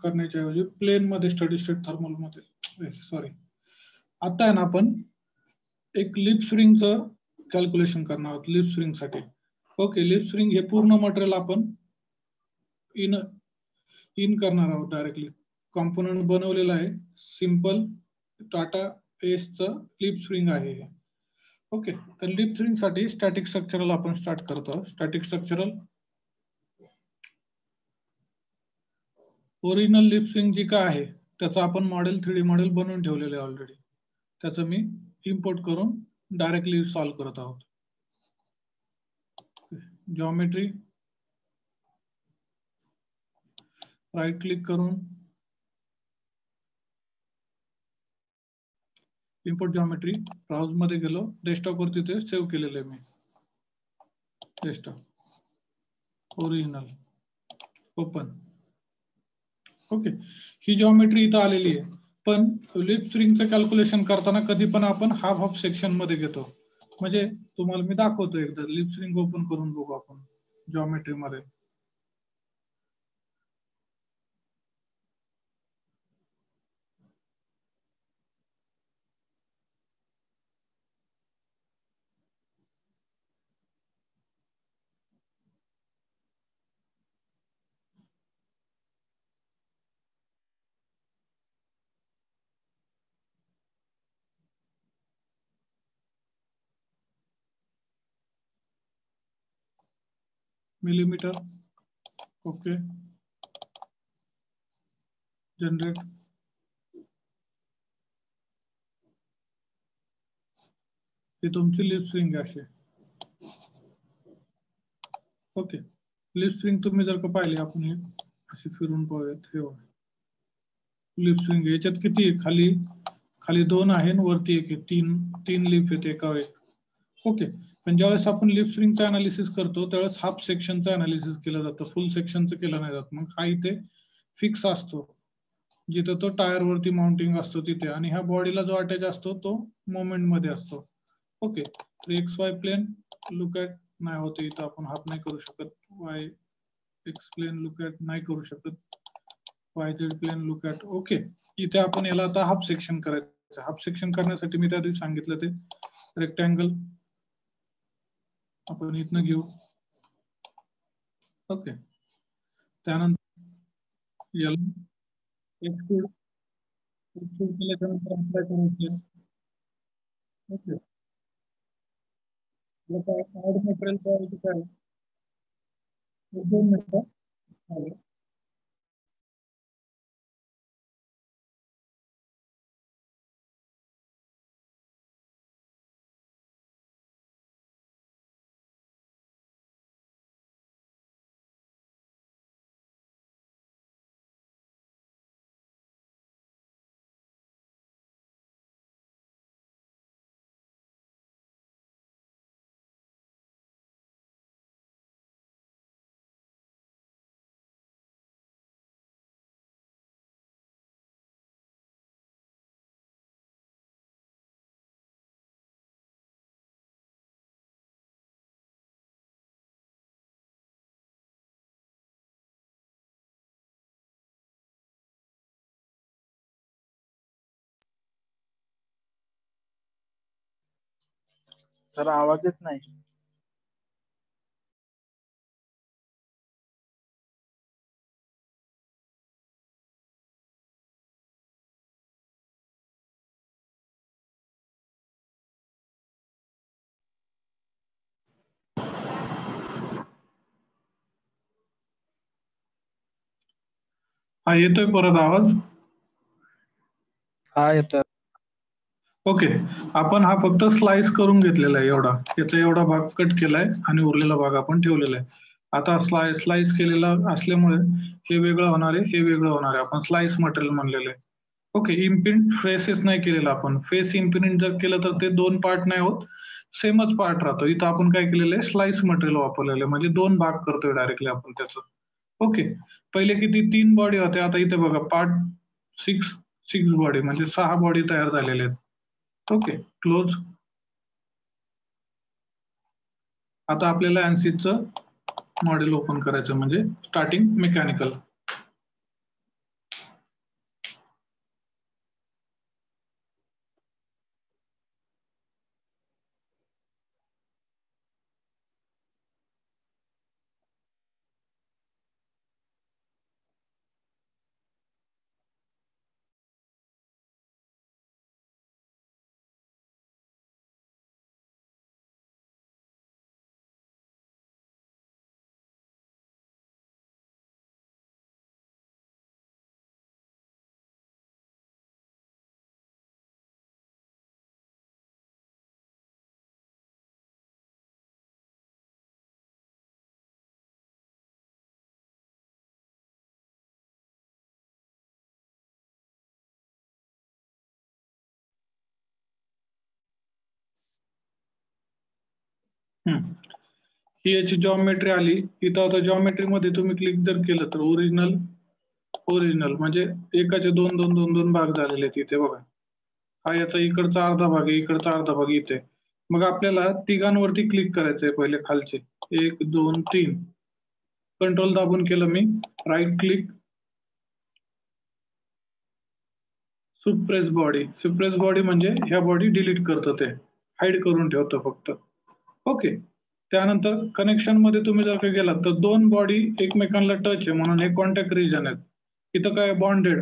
करण्याच्या ऐवजी प्लेन मध्ये स्टडी स्टेट थर्मल मध्ये सॉरी आता आहे ना आपण एक लिप स्प्रिंगचं कॅल्क्युलेशन करणार आहोत लिप स्प्रिंग साठी. ओके, लिप स्प्रिंग हे पूर्ण मटेरियल आपण इन करणार आहोत डायरेक्टली. कॉम्पोनंट बनवलेला आहे सिंपल टाटा एसचं लिप स्प्रिंग आहे हे. ओके, तर लिप स्प्रिंग साठी स्टॅटिक स्ट्रक्चरल आपण स्टार्ट करतो. Static structural original leaf spring जी काय आहे त्याचं आपण मॉडेल 3D मॉडेल बनवून ठेवलेलं आहे ऑलरेडी. त्याचं मी इम्पोर्ट करून डायरेक्टली सॉल्व्ह करत आहोत. जॉमेट्री राईट क्लिक करून इम्पोर्ट जॉमेट्री ब्राउज मध्ये गेलो, डेस्कटॉप वरती ते सेव्ह केलेलं आहे मी. Desktop original open. ओके, ही जॉमेट्री इथं आलेली आहे. पण लिप स्प्रिंगचं कॅल्क्युलेशन करताना कधी पण आपण हाफ हाफ सेक्शन मध्ये घेतो. म्हणजे तुम्हाला मी दाखवतो एकदा लिप स्प्रिंग ओपन करून बघू आपण जॉमेट्री मध्ये. Millimetre okay, generate. ही तुमची लिप स्प्रिंग आहे. ओके, लिप स्प्रिंग तुम्ही जर का पाहिली आपण हे अशी फिरून पाहूयात. हे लिप स्प्रिंग याच्यात किती आहे? खाली खाली 2 आहे आणि वरती 1 आहे. तीन लिप आहेत एका एक. ओके, पण ज्यावेळेस आपण लिप स्प्रिंगचं अनालिसिस करतो त्यावेळेस हाफ सेक्शनचं अनालिसिस केलं जातं, फुल सेक्शनचं केलं नाही जात. मग हा इथे फिक्स असतो जिथं तो टायर वरती माउंटिंग असतो तिथे, आणि ह्या बॉडीला जो अटॅच असतो तो मोमेंट मध्ये असतो. ओके, तर X Y plane look at नाही होते इथं, आपण हाफ नाही करू शकत. Y X plane look at नाही करू शकत. Y Z plane look at. Okay, इथे आपण याला आता हाफ सेक्शन करायचं. हाफ सेक्शन करण्यासाठी मी त्या दिवशी सांगितलं ते रेक्टँगल आपण इथनं घेऊ. ओके, त्यानंतर याला एक्सट्रूड केल्याच्यानंतर अप्लाय करायचं. ओके, मटेरियल काय 2 मिनिटं. सर आवाज येत नाही. हा येतोय परत आवाज? हा येतोय. ओके, आपण हा फक्त स्लाइस करून घेतलेला आहे एवढा, याचा एवढा भाग कट केलाय आणि उरलेला भाग आपण ठेवलेला आहे. आता स्लाइस केलेला असल्यामुळे हे वेगळं होणार आहे, हे वेगळं होणार आहे. आपण स्लाइस मटेरियल म्हणलेलं आहे. ओके, इम्प्रिंट फेसेस नाही केलेला आपण. फेस इम्प्रिंट जर केलं तर ते 2 पार्ट नाही होत, सेमच पार्ट राहतो. इथं आपण काय केलेलं आहे, स्लाइस मटेरियल वापरलेलं आहे, म्हणजे 2 भाग करतोय डायरेक्टली आपण त्याचं. ओके, पहिले किती 3 बॉडी होत्या, आता इथे बघा पार्ट 6 बॉडी म्हणजे 6 बॉडी तयार झालेले आहेत. Okay, close. आता आपल्याला ANSYSचं मॉडेल ओपन करायचं म्हणजे स्टार्टिंग मेकॅनिकल. ही याची जॉमेट्री आली. इथं आता जॉमेट्री मध्ये तुम्ही क्लिक जर केलं तर ओरिजिनल म्हणजे एकाचे दोन दोन दोन दोन भाग झालेले आहेत इथे बघा. हा याचा इकडचा अर्धा भाग आहे, इकडचा अर्धा भाग इथे. मग आपल्याला तिघांवरती क्लिक करायचंय पहिले खालचे 1 2 3. कंट्रोल दाबून केलं मी, राईट क्लिक, सुप्रेस बॉडी म्हणजे ह्या बॉडी डिलीट करतं, ते हाईड करून ठेवतं फक्त. ओके. त्यानंतर कनेक्शन मध्ये तुम्ही जर का गेलात तर दोन बॉडी एकमेकांना टच आहे म्हणून हे कॉन्टॅक्ट रिजन आहेत. इथं काय बॉन्डेड.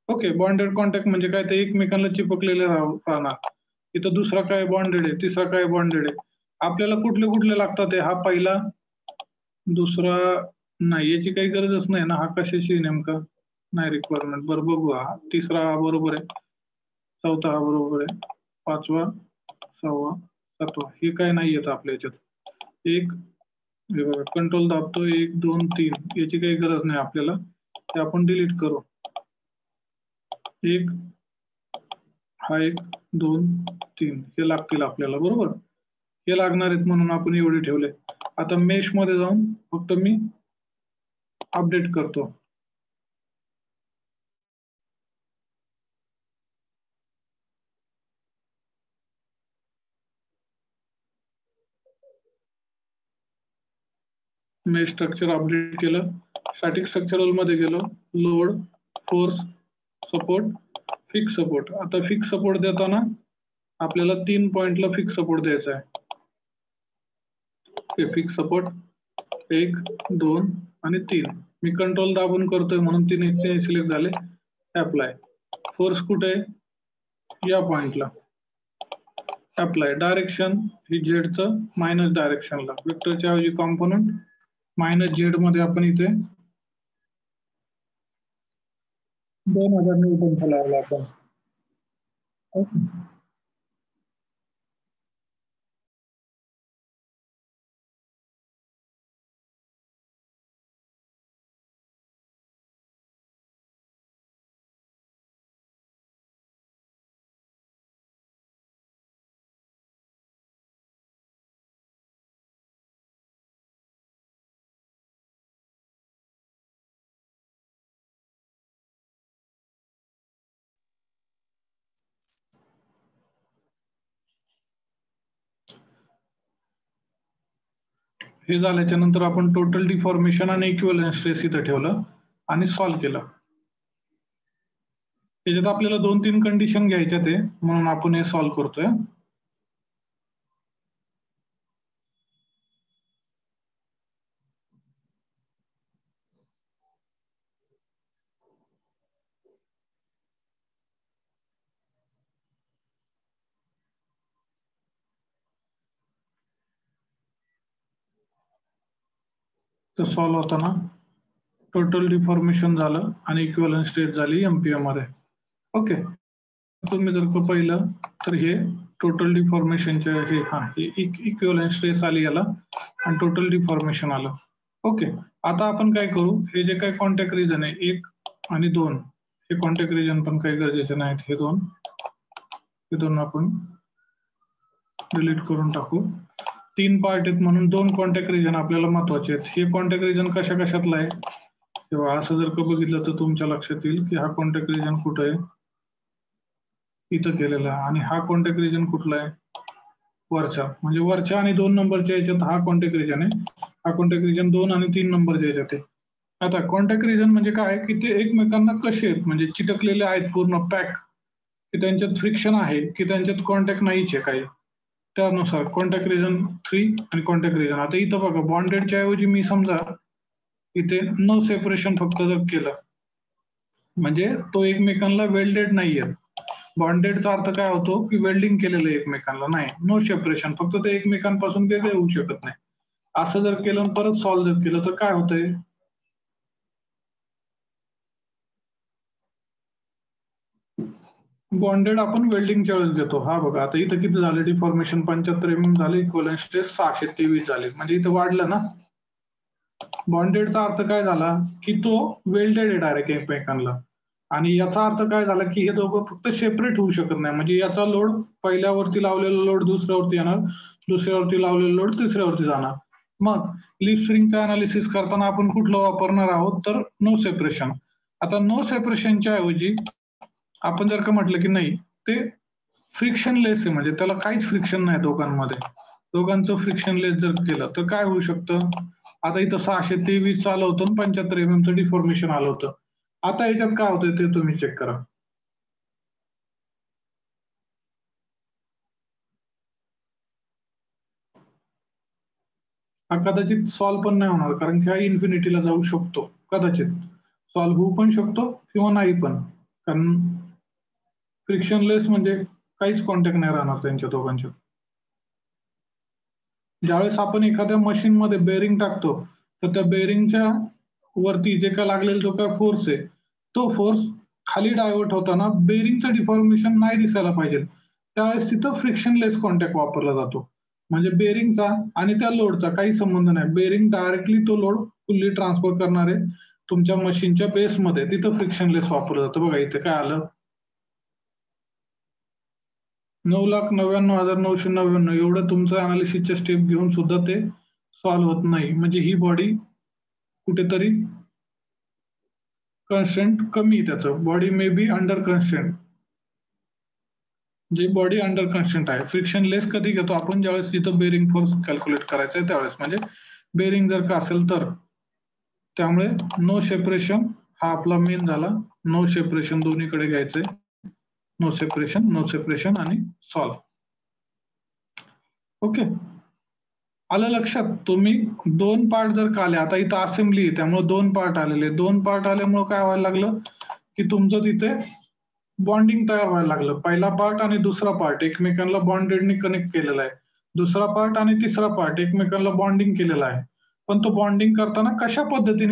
ओके, बॉन्डेड कॉन्टॅक्ट म्हणजे काय, ते एकमेकांना चिपकलेले राहणार. इथं दुसरा काय बॉन्डेड आहे, तिसरा काय बॉन्डेड आहे. आपल्याला कुठले कुठले लागतात हा पहिला, दुसरा नाही, याची काही गरजच नाही ना. हा कशाशी नेमका नाही रिक्वायरमेंट. बरं बघू, हा तिसरा हा बरोबर आहे, चौथा हा बरोबर आहे, पाचवा, सहावा, सातवा हे काय नाही येत आपल्या याच्यात. एक हे बघा, कंट्रोल दाबतो 1 2 3, याची काही गरज नाही आपल्याला, ते आपण डिलीट करू. एक हा 1 2 3 हे लागतील आपल्याला, बरोबर. हे लागणार आहेत म्हणून आपण एवढे ठेवले. आता मेश मध्ये जाऊन फक्त मी अपडेट करतो. मेश स्ट्रक्चर अपडेट केलं, स्टॅटिक स्ट्रक्चरल मध्ये गेलो, load, force, support, fix support. आता फिक्स सपोर्ट देताना आपल्याला 3 पॉइंटला फिक्स सपोर्ट द्यायचा आहे. फिक्स सपोर्ट 1 2 आणि 3. मी कंट्रोल दाबून करतोय म्हणून 3 सिलेक्ट झाले. अप्लाय. फोर्स कुठे आहे, या पॉइंटला. अप्लाय. डायरेक्शन ही झेडचं मायनस डायरेक्शनला, वेक्टरच्या ऐवजी कॉम्पोनंट मायनस झेड मध्ये आपण इथे 2000 न्यूटनचा लावला आपण. हे झाल्याच्या नंतर आपण टोटल डिफॉर्मेशन आणि इक्विव्हॅलेंट स्ट्रेस इथं ठेवलं आणि सॉल्व्ह केलं. त्याच्यात आपल्याला 2-3 कंडिशन घ्यायच्या ते, म्हणून आपण हे सॉल्व्ह करतोय. तर सॉल्व्ह होताना टोटल डिफॉर्मेशन झालं आणि इक्विव्हॅलेंट स्ट्रेस झाली एमपीएम मध्ये. ओके. तुम्ही जर का पाहिलं तर हे टोटल डिफॉर्मेशनचे हे इक्विव्हॅलेंट स्ट्रेस आली याला आणि टोटल डिफॉर्मेशन आलं. ओके. आता आपण काय करू, हे जे काही कॉन्टॅक्ट रिजन आहे 1 आणि 2, हे कॉन्टॅक्ट रिजन पण काही गरजेचे नाहीत. हे दोन आपण डिलीट करून टाकू. 3 पार्ट आहेत म्हणून 2 कॉन्टॅक्ट रिजन आपल्याला महत्वाचे आहेत. हे कॉन्टॅक्ट रिजन कशा कशातला आहे तेव्हा असं जर का बघितलं तर तुमच्या लक्षात येईल की हा कॉन्टॅक्ट रिजन कुठं आहे, इथं केलेला आहे. आणि हा कॉन्टॅक्ट रिजन कुठला आहे, वरच्या, म्हणजे वरच्या आणि 2 नंबरच्या याच्यात हा कॉन्टॅक्ट रिजन आहे. हा कॉन्टॅक्ट रिजन 2 आणि 3 नंबरच्या याच्यात आहे. आता कॉन्टॅक्ट रिजन म्हणजे काय की ते एकमेकांना कसे आहेत, म्हणजे चिटकलेले आहेत पूर्ण पॅक, की त्यांच्यात फ्रिक्शन आहे की त्यांच्यात कॉन्टॅक्ट नाहीच आहे काही, त्यानुसार कॉन्टॅक्ट रिजन 3 आणि कॉन्टॅक्ट रिजन. आता इथं बघा बॉन्डेडच्या ऐवजी मी समजा इथे नो सेपरेशन फक्त जर केलं म्हणजे तो एकमेकांना वेल्डेड नाहीये. बॉन्डेडचा अर्थ काय होतो की वेल्डिंग केलेलं एकमेकांना नाही, नो सेपरेशन, फक्त ते एकमेकांपासून वेगळे होऊ शकत नाही. असं जर केलं परत सॉल्व्ह जर केलं तर काय होतंय, बॉन्डेड आपण वेल्डिंगच्या वेळेस घेतो. हा बघा आता इथं किती झाले डिफॉर्मेशन, 75 mm झाले, इक्विव्हॅलेंट स्ट्रेस 623 झाले, म्हणजे इथं वाढलं ना. बॉन्डेडचा अर्थ काय झाला की तो वेल्डेड आहे डायरेक्ट एकमेकांना, आणि याचा अर्थ काय झाला की हे दोघं फक्त सेपरेट होऊ शकत नाही, म्हणजे याचा लोड पहिल्यावरती लावलेला लोड दुसऱ्यावरती येणार, दुसऱ्यावरती लावलेलं लोड तिसऱ्यावरती जाणार. मग लीफ स्प्रिंगचा अनालिसिस करताना आपण कुठलं वापरणार आहोत तर नो सेपरेशन. आता नो सेपरेशनच्या ऐवजी आपण जर का म्हटलं की नाही ते फ्रिक्शनलेस आहे, म्हणजे त्याला काहीच फ्रिक्शन नाही दोघांचं फ्रिक्शनलेस जर केलं तर काय होऊ शकतं. आता इथं 623 आलं होतं 75 mm डिफॉर्मेशन आलं होतं. आता याच्यात काय होतंय ते तुम्ही चेक करा. हा कदाचित सॉल्व्ह पण नाही होणार, कारण की हा इन्फिनिटीला जाऊ शकतो, कदाचित सॉल्व्ह होऊ पण शकतो किंवा नाही पण, कारण फ्रिक्शनलेस म्हणजे काहीच कॉन्टॅक्ट नाही राहणार त्यांच्या दोघांच्या. ज्यावेळेस आपण एखाद्या मशीन मध्ये बेरिंग टाकतो तर त्या बेरिंगच्या वरती जे काय लागलेला जो काय फोर्स आहे तो फोर्स खाली डायव्हर्ट होताना बेरिंगचं डिफॉर्मेशन नाही दिसायला पाहिजे, त्यावेळेस तिथं फ्रिक्शनलेस कॉन्टॅक्ट वापरला जातो. म्हणजे बेरिंगचा आणि त्या लोडचा काही संबंध नाही, बेरिंग डायरेक्टली तो लोड फुल्ली ट्रान्सफर करणार आहे तुमच्या मशीनच्या बेसमध्ये, तिथं फ्रिक्शनलेस वापरलं जातं. बघा इथे काय आलं, 9,99,999 एवढं तुमचं अनालिसिसच्या स्टेप घेऊन सुद्धा ते सॉल्व्ह होत नाही. म्हणजे ही बॉडी कुठेतरी कन्स्ट्रेंट कमी, त्याचं body may be under constraint, जे बॉडी अंडर कन्स्ट्रेंट आहे. फ्रिक्शनलेस कधी घेतो आपण, ज्यावेळेस तिथं बेरिंग फोर्स कॅल्क्युलेट करायचं आहे त्यावेळेस, म्हणजे बेरिंग जर का असेल तर. त्यामुळे नो सेपरेशन हा आपला मेन झाला. नो सेपरेशन दोन्हीकडे घ्यायचंय, नो सेपरेशन आणि सॉल्व. ओके, आलं लक्षात. तुम्ही दोन पार्ट जर का आले, आता इथं असेंब्ली आहे त्यामुळे दोन पार्ट आलेले, दोन पार्ट आल्यामुळे काय व्हायला लागलं की तुमचं तिथे बॉन्डिंग तयार व्हायला लागलं. पहिला पार्ट आणि दुसरा पार्ट एकमेकांना बॉन्डेडनी कनेक्ट केलेला आहे, दुसरा पार्ट आणि तिसरा पार्ट एकमेकांना बॉन्डिंग केलेला आहे. पण तो बॉन्डिंग करताना कशा पद्धतीने